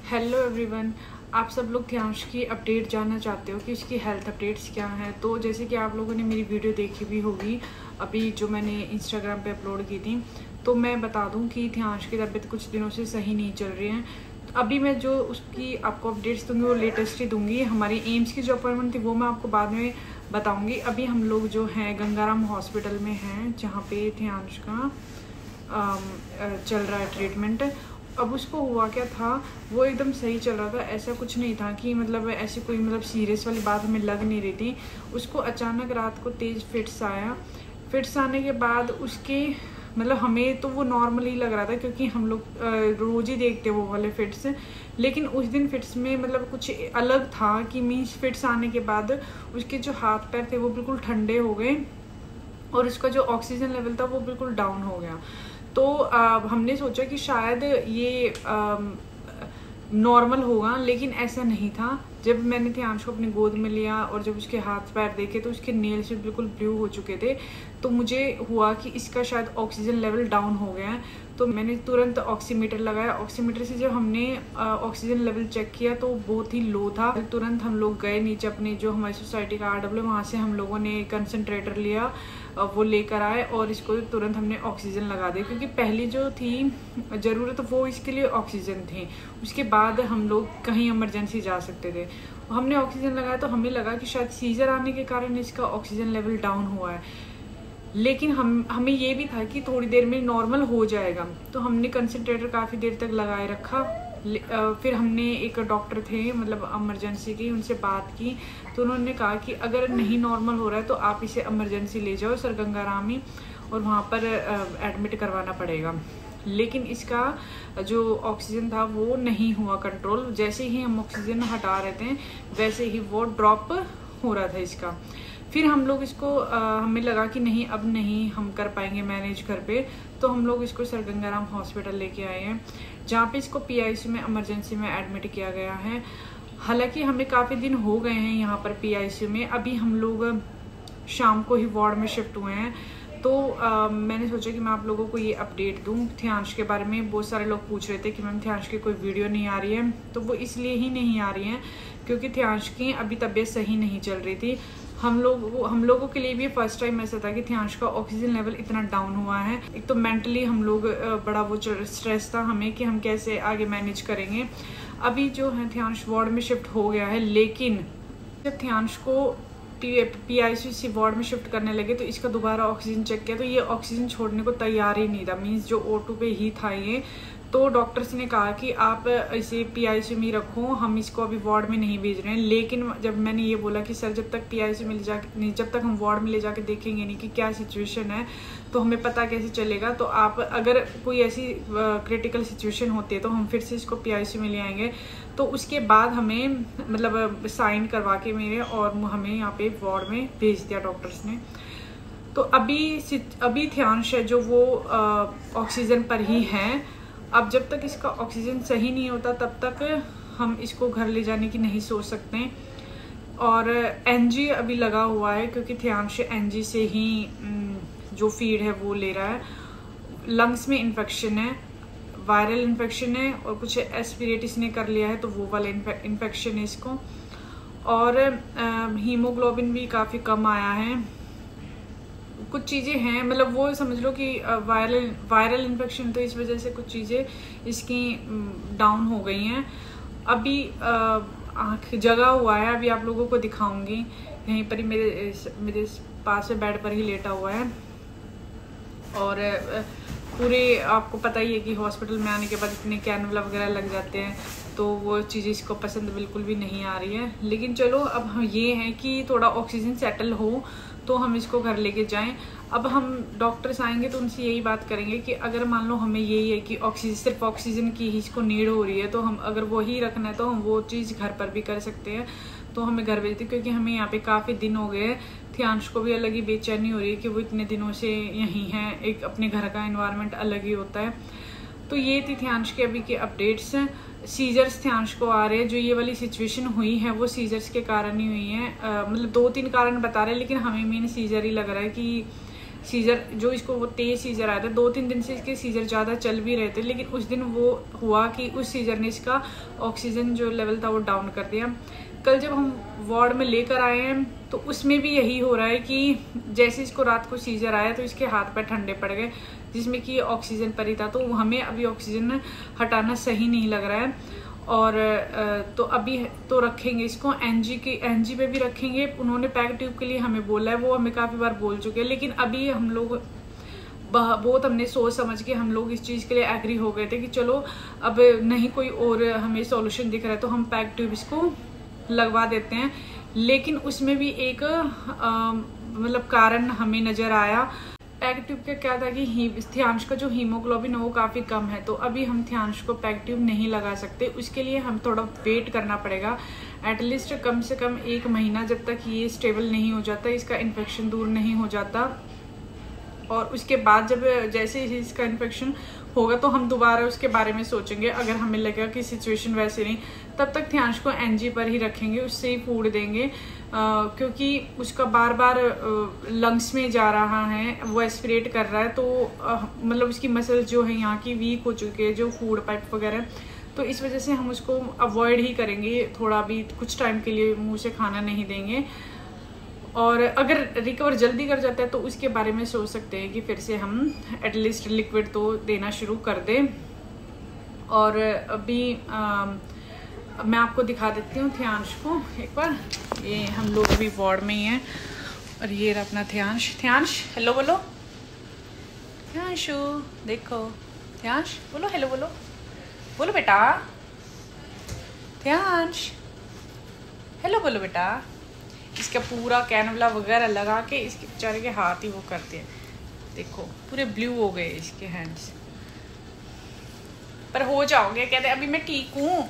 Hello everyone, आप सब लोग ध्यांश की अपडेट जानना चाहते हो कि इसकी हेल्थ अपडेट्स क्या हैं। तो जैसे कि आप लोगों ने मेरी वीडियो देखी भी होगी अभी जो मैंने इंस्टाग्राम पे अपलोड की थी, तो मैं बता दूं कि ध्यांश की तबीयत कुछ दिनों से सही नहीं चल रही है। तो अभी मैं जो उसकी आपको अपडेट्स दूंगी वो लेटेस्ट ही दूंगी। हमारी एम्स की जो अपॉइंटमेंट थी वो मैं आपको बाद में बताऊँगी। अभी हम लोग जो हैं गंगाराम हॉस्पिटल में हैं जहाँ पे ध्यांश का चल रहा है ट्रीटमेंट। अब उसको हुआ क्या था, वो एकदम सही चल रहा था, ऐसा कुछ नहीं था कि मतलब ऐसी कोई सीरियस वाली बात हमें लग नहीं रही थी। उसको अचानक रात को तेज फिट्स आया। फिट्स आने के बाद उसके हमें तो वो नॉर्मल ही लग रहा था क्योंकि हम लोग रोज ही देखते वो वाले फिट्स। लेकिन उस दिन फिट्स में कुछ अलग था कि मीन्स फिट्स आने के बाद उसके जो हाथ पैर थे वो बिल्कुल ठंडे हो गए और उसका जो ऑक्सीजन लेवल था वो बिल्कुल डाउन हो गया। तो हमने सोचा कि शायद ये नॉर्मल होगा, लेकिन ऐसा नहीं था। जब मैंने ध्यांश को अपनी गोद में लिया और जब उसके हाथ पैर देखे तो उसके नेल्स भी बिल्कुल ब्लू हो चुके थे। तो मुझे हुआ कि इसका शायद ऑक्सीजन लेवल डाउन हो गया है। तो मैंने तुरंत ऑक्सीमीटर लगाया। ऑक्सीमीटर से जब हमने ऑक्सीजन लेवल चेक किया तो बहुत ही लो था। तुरंत हम लोग गए नीचे अपने जो हमारी सोसाइटी का RW, वहाँ से हम लोगों ने कंसनट्रेटर लिया, वो लेकर आए और इसको तुरंत हमने ऑक्सीजन लगा दिया क्योंकि पहली जो थी ज़रूरत वो इसके लिए ऑक्सीजन थी। उसके बाद हम लोग कहीं इमरजेंसी जा सकते थे। हमने ऑक्सीजन लगाया तो हमें लगा कि शायद सीजर आने के कारण इसका ऑक्सीजन लेवल डाउन हुआ है, लेकिन हमें ये भी था कि थोड़ी देर में नॉर्मल हो जाएगा। तो हमने कंसनट्रेटर काफ़ी देर तक लगाए रखा। फिर हमने एक डॉक्टर थे इमरजेंसी की, उनसे बात की तो उन्होंने कहा कि अगर नहीं नॉर्मल हो रहा है तो आप इसे इमरजेंसी ले जाओ सर गंगाराम ही, और वहाँ पर एडमिट करवाना पड़ेगा। लेकिन इसका जो ऑक्सीजन था वो नहीं हुआ कंट्रोल। जैसे ही हम ऑक्सीजन हटा रहे थे वैसे ही वो ड्रॉप हो रहा था इसका। फिर हम लोग इसको हमें लगा कि नहीं, अब नहीं हम कर पाएंगे मैनेज घर पे, तो हम लोग इसको सर गंगाराम हॉस्पिटल लेके आए हैं जहाँ पे इसको PICU में इमरजेंसी में एडमिट किया गया है। हालांकि हमें काफ़ी दिन हो गए हैं यहाँ पर PICU में। अभी हम लोग शाम को ही वार्ड में शिफ्ट हुए हैं। तो मैंने सोचा कि मैं आप लोगों को ये अपडेट दूं ध्यांश के बारे में। बहुत सारे लोग पूछ रहे थे कि मैम ध्यांश की कोई वीडियो नहीं आ रही है, तो वो इसलिए ही नहीं आ रही है क्योंकि ध्यांश की अभी तबीयत सही नहीं चल रही थी। हम लोगों के लिए भी फर्स्ट टाइम ऐसा था कि ध्यांश का ऑक्सीजन लेवल इतना डाउन हुआ है। एक तो मेंटली हम लोग बड़ा वो स्ट्रेस था हमें कि हम कैसे आगे मैनेज करेंगे। अभी जो है ध्यांश वार्ड में शिफ्ट हो गया है, लेकिन जब ध्यांश को PICU वार्ड में शिफ्ट करने लगे तो इसका दोबारा ऑक्सीजन चेक किया तो ये ऑक्सीजन छोड़ने को तैयार ही नहीं था। मीन्स जो O2 पे ही था ये। तो डॉक्टर्स ने कहा कि आप इसे PICU में रखो, हम इसको अभी वार्ड में नहीं भेज रहे हैं। लेकिन जब मैंने ये बोला कि सर जब तक PICU में जब तक हम वार्ड में ले जाके देखेंगे नहीं कि क्या सिचुएशन है तो हमें पता कैसे चलेगा। तो आप अगर कोई ऐसी क्रिटिकल सिचुएशन होती है तो हम फिर से इसको PICU में ले आएंगे। तो उसके बाद हमें साइन करवा के मेरे और हमें यहाँ पे वार्ड में भेज दिया डॉक्टर्स ने। तो अभी ध्यांश है जो वो ऑक्सीजन पर ही है। अब जब तक इसका ऑक्सीजन सही नहीं होता तब तक हम इसको घर ले जाने की नहीं सोच सकते। और NG अभी लगा हुआ है क्योंकि ध्यांश NG से ही जो फीड है वो ले रहा है। लंग्स में इन्फेक्शन है, वायरल इन्फेक्शन है और कुछ एस्पिरेटिस ने कर लिया है तो वो वाला इन्फेक्शन है इसको। और हीमोग्लोबिन भी काफ़ी कम आया है। कुछ चीज़ें हैं वो समझ लो कि वायरल इन्फेक्शन, तो इस वजह से कुछ चीज़ें इसकी डाउन हो गई हैं। अभी आँख जगा हुआ है, अभी आप लोगों को दिखाऊंगी। यहीं पर ही मेरे पास में बेड पर ही लेटा हुआ है। और पूरे आपको पता ही है कि हॉस्पिटल में आने के बाद इतने कैनुला वगैरह लग जाते हैं तो वो चीज़ें इसको पसंद बिल्कुल भी नहीं आ रही है। लेकिन चलो अब हम ये है कि थोड़ा ऑक्सीजन सेटल हो तो हम इसको घर लेके जाएं। अब हम डॉक्टर्स आएंगे तो उनसे यही बात करेंगे कि अगर मान लो हमें यही है कि सिर्फ ऑक्सीजन की ही इसको नीड हो रही है तो हम अगर वही रखना है तो हम वो चीज़ घर पर भी कर सकते हैं। तो हमें घर भेजते क्योंकि हमें यहाँ पे काफ़ी दिन हो गए। ध्यांश को भी अलग ही बेचैनी हो रही है कि वो इतने दिनों से यहीं हैं। एक अपने घर का एनवायरनमेंट अलग ही होता है। तो ये थी ध्यांश के अभी के अपडेट्स। सीजर्स ध्यांश को आ रहे हैं। जो ये वाली सिचुएशन हुई है वो सीजर्स के कारण ही हुई है। 2-3 कारण बता रहे हैं लेकिन हमें मेन सीजर ही लग रहा है कि सीजर जो इसको वो तेज सीजर आया था, 2-3 दिन से इसके सीजर ज़्यादा चल भी रहे थे, लेकिन उस दिन वो हुआ कि उस सीजर ने इसका ऑक्सीजन जो लेवल था वो डाउन कर दिया। कल जब हम वार्ड में लेकर आए हैं तो उसमें भी यही हो रहा है कि जैसे इसको रात को सीजर आया तो इसके हाथ पैर ठंडे पड़ गए, जिसमें कि ऑक्सीजन पर ही था। तो हमें अभी ऑक्सीजन हटाना सही नहीं लग रहा है, और तो अभी तो रखेंगे इसको एनजी पे भी रखेंगे। उन्होंने पैक ट्यूब के लिए हमें बोला है, वो हमें काफ़ी बार बोल चुके हैं, लेकिन अभी हम लोग बहुत हमने सोच समझ के हम लोग इस चीज़ के लिए एग्री हो गए थे कि चलो अब नहीं कोई और हमें सॉल्यूशन दिख रहा है तो हम पैक ट्यूब इसको लगवा देते हैं। लेकिन उसमें भी एक मतलब कारण हमें नज़र आया। पैक ट्यूब का क्या था कि थियांश का जो हीमोग्लोबिन है वो काफ़ी कम है, तो अभी हम थियांश को पैक ट्यूब नहीं लगा सकते। उसके लिए हम थोड़ा वेट करना पड़ेगा, एटलीस्ट कम से कम 1 महीना, जब तक ये स्टेबल नहीं हो जाता, इसका इन्फेक्शन दूर नहीं हो जाता। और उसके बाद जब जैसे ही इसका इन्फेक्शन होगा तो हम दोबारा उसके बारे में सोचेंगे। अगर हमें लगेगा कि सिचुएशन वैसे नहीं, तब तक थियांश को एनजी पर ही रखेंगे, उससे ही फूड देंगे, क्योंकि उसका बार बार लंग्स में जा रहा है, वो एस्पिरेट कर रहा है, तो मतलब उसकी मसल जो है यहाँ की वीक हो चुकी है, जो फूड पाइप वगैरह, तो इस वजह से हम उसको अवॉइड ही करेंगे। थोड़ा भी कुछ टाइम के लिए मुँह से खाना नहीं देंगे, और अगर रिकवर जल्दी कर जाता है तो उसके बारे में सोच सकते हैं कि फिर से हम एटलीस्ट लिक्विड तो देना शुरू कर दें। और अभी मैं आपको दिखा देती हूँ थियांश को एक बार। ये हम लोग अभी वार्ड में ही हैं, और ये रहा अपना थियांश। थियांश हेलो बोलो, थियांशु देखो, थियांश बोलो हेलो बोलो, बोलो बेटा, थियांश हेलो बोलो बेटा। इसका पूरा कैनवला वगैरह लगा के इसके बेचारे के हाथ ही वो करते हैं, देखो पूरे ब्लू हो गए इसके हैंड्स। पर हो जाओगे, कहते अभी मैं ठीक हूँ,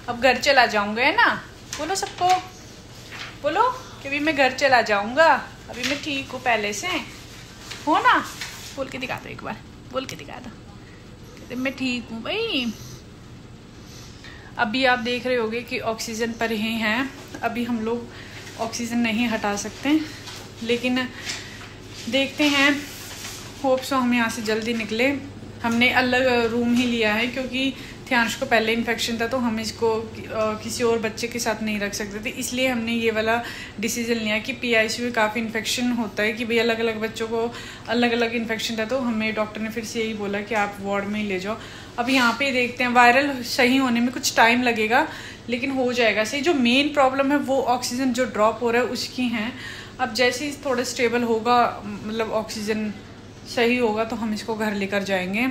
अब घर चला जाऊंगा, है ना? बोलो सबको, बोलो कि अभी मैं घर चला जाऊंगा, अभी मैं ठीक हूँ पहले से, हो ना? बोल के दिखा दो एक बार, बोल के दिखा दो, कहते मैं ठीक हूँ भाई। अभी आप देख रहे होगे कि ऑक्सीजन पर ही हैं, अभी हम लोग ऑक्सीजन नहीं हटा सकते, लेकिन देखते हैं, होप सो हम यहाँ से जल्दी निकले। हमने अलग रूम ही लिया है क्योंकि थियांश को पहले इन्फेक्शन था, तो हम इसको किसी और बच्चे के साथ नहीं रख सकते थे, इसलिए हमने ये वाला डिसीजन लिया कि पीआईसीयू में काफ़ी इन्फेक्शन होता है कि भाई अलग अलग बच्चों को अलग अलग इन्फेक्शन था, तो हमें डॉक्टर ने फिर से यही बोला कि आप वार्ड में ही ले जाओ। अब यहाँ पे देखते हैं, वायरल सही होने में कुछ टाइम लगेगा, लेकिन हो जाएगा सही। जो मेन प्रॉब्लम है वो ऑक्सीजन जो ड्रॉप हो रहा है उसकी हैं। अब जैसे ही थोड़ा स्टेबल होगा, मतलब ऑक्सीजन सही होगा, तो हम इसको घर लेकर जाएंगे।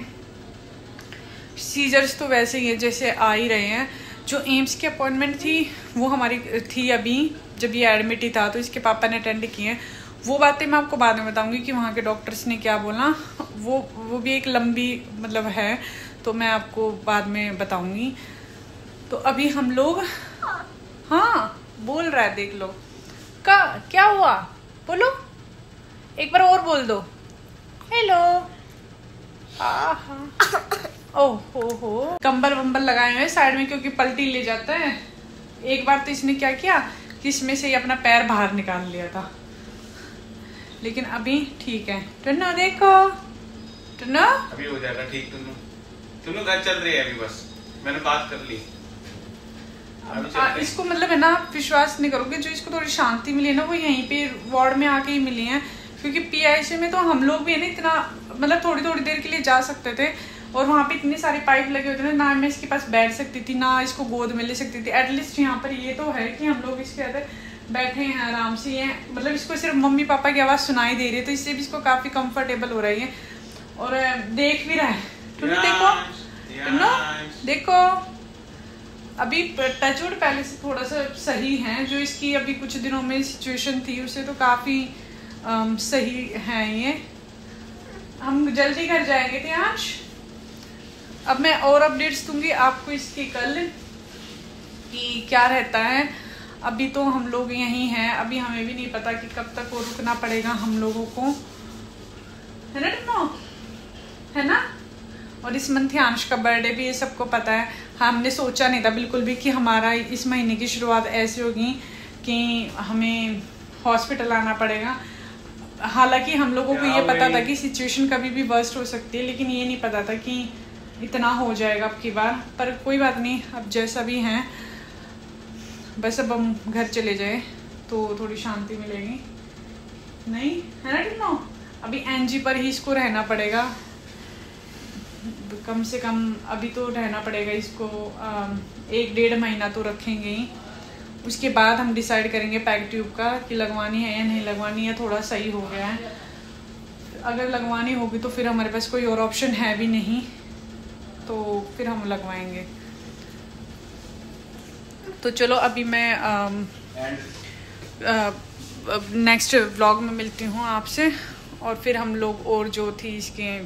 सीजर्स तो वैसे ही है जैसे आ ही रहे हैं। जो एम्स की अपॉइंटमेंट थी वो हमारी थी अभी, जब ये एडमिट ही था, तो इसके पापा ने अटेंड किए हैं। वो बातें मैं आपको बाद में बताऊंगी कि वहाँ के डॉक्टर्स ने क्या बोला, वो भी एक लंबी मतलब है, तो मैं आपको बाद में बताऊंगी। तो अभी हम लोग, हाँ बोल रहा है, देख लो क्या हुआ, बोलो एक बार और बोल दो, हेलो। ओहो, कंबल वंबल लगाए हुए साइड में क्योंकि पलटी ले जाता है। एक बार तो इसने क्या किया कि इसमें से ही अपना पैर बाहर निकाल लिया था, लेकिन अभी ठीक है। टन्नू देखो, टन्नू अभी हो जाएगा ठीक। टन्नू घर चल रही है अभी, बस मैंने बात कर ली। इसको मतलब है ना, विश्वास नहीं करोगे, जो इसको थोड़ी शांति मिली है ना, वो यहीं पे वार्ड में आके ही मिली है। क्योंकि पीआईसीयू में तो हम लोग भी है ना, इतना मतलब थोड़ी थोड़ी देर के लिए जा सकते थे, और वहाँ पे इतने सारे पाइप लगे होते थे ना, मैं इसके पास बैठ सकती थी ना इसको गोद में ले सकती थी। एटलीस्ट यहाँ पर ये तो है कि हम लोग इसके अंदर बैठे हैं आराम से, ये मतलब इसको सिर्फ मम्मी पापा की आवाज़ सुनाई दे रही है, तो इससे भी इसको काफ़ी कंफर्टेबल हो रही है, और देख भी रहा है। टुन्नू देखो, टुन्नू देखो, अभी टचवुड पहले से थोड़ा सा सही है। जो इसकी अभी कुछ दिनों में सिचुएशन थी उससे तो काफ़ी सही है ये। हम जल्दी घर जाएंगे थियांश। अब मैं और अपडेट्स दूंगी आपको इसकी कल कि क्या रहता है। अभी तो हम लोग यहीं हैं, अभी हमें भी नहीं पता कि कब तक वो रुकना पड़ेगा हम लोगों को, है ना टन्नू, है ना? और इस मंथ थियांश का बर्थडे भी, ये सबको पता है। हमने सोचा नहीं था बिल्कुल भी कि हमारा इस महीने की शुरुआत ऐसी होगी कि हमें हॉस्पिटल आना पड़ेगा। हालांकि हम लोगों को ये पता था कि सिचुएशन कभी भी वर्स्ट हो सकती है, लेकिन ये नहीं पता था कि इतना हो जाएगा अब की बार। पर कोई बात नहीं, अब जैसा भी है बस अब हम घर चले जाए तो थोड़ी शांति मिलेगी, नहीं है ना टिनो? अभी एनजी पर ही इसको रहना पड़ेगा, कम से कम अभी तो रहना पड़ेगा इसको 1-1.5 महीना तो रखेंगे ही। उसके बाद हम डिसाइड करेंगे पैक ट्यूब का कि लगवानी है या नहीं लगवानी है। थोड़ा सही हो गया है, अगर लगवानी होगी तो फिर हमारे पास कोई और ऑप्शन है भी नहीं, तो फिर हम लगवाएंगे। तो चलो अभी मैं नेक्स्ट व्लॉग में मिलती हूँ आपसे, और फिर हम लोग और जो थी इसके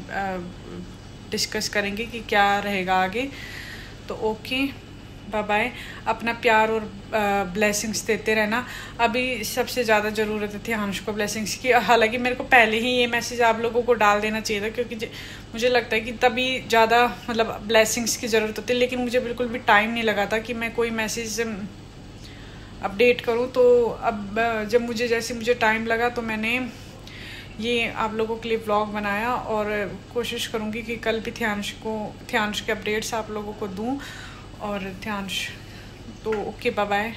डिस्कस करेंगे कि क्या रहेगा आगे। तो ओके, बाय बाय। अपना प्यार और ब्लेसिंग्स देते रहना। अभी सबसे ज़्यादा ज़रूरत थी हंश को ब्लेसिंग्स की। हालांकि मेरे को पहले ही ये मैसेज आप लोगों को डाल देना चाहिए था, क्योंकि मुझे लगता है कि तभी ज़्यादा मतलब ब्लेसिंग्स की ज़रूरत होती है, लेकिन मुझे बिल्कुल भी टाइम नहीं लगा था कि मैं कोई मैसेज अपडेट करूँ। तो अब जब मुझे टाइम लगा तो मैंने ये आप लोगों के लिए व्लॉग बनाया, और कोशिश करूँगी कि कल भी ध्यांश के अपडेट्स आप लोगों को दूँ। और ध्यांश तो ओके, बाय बाय।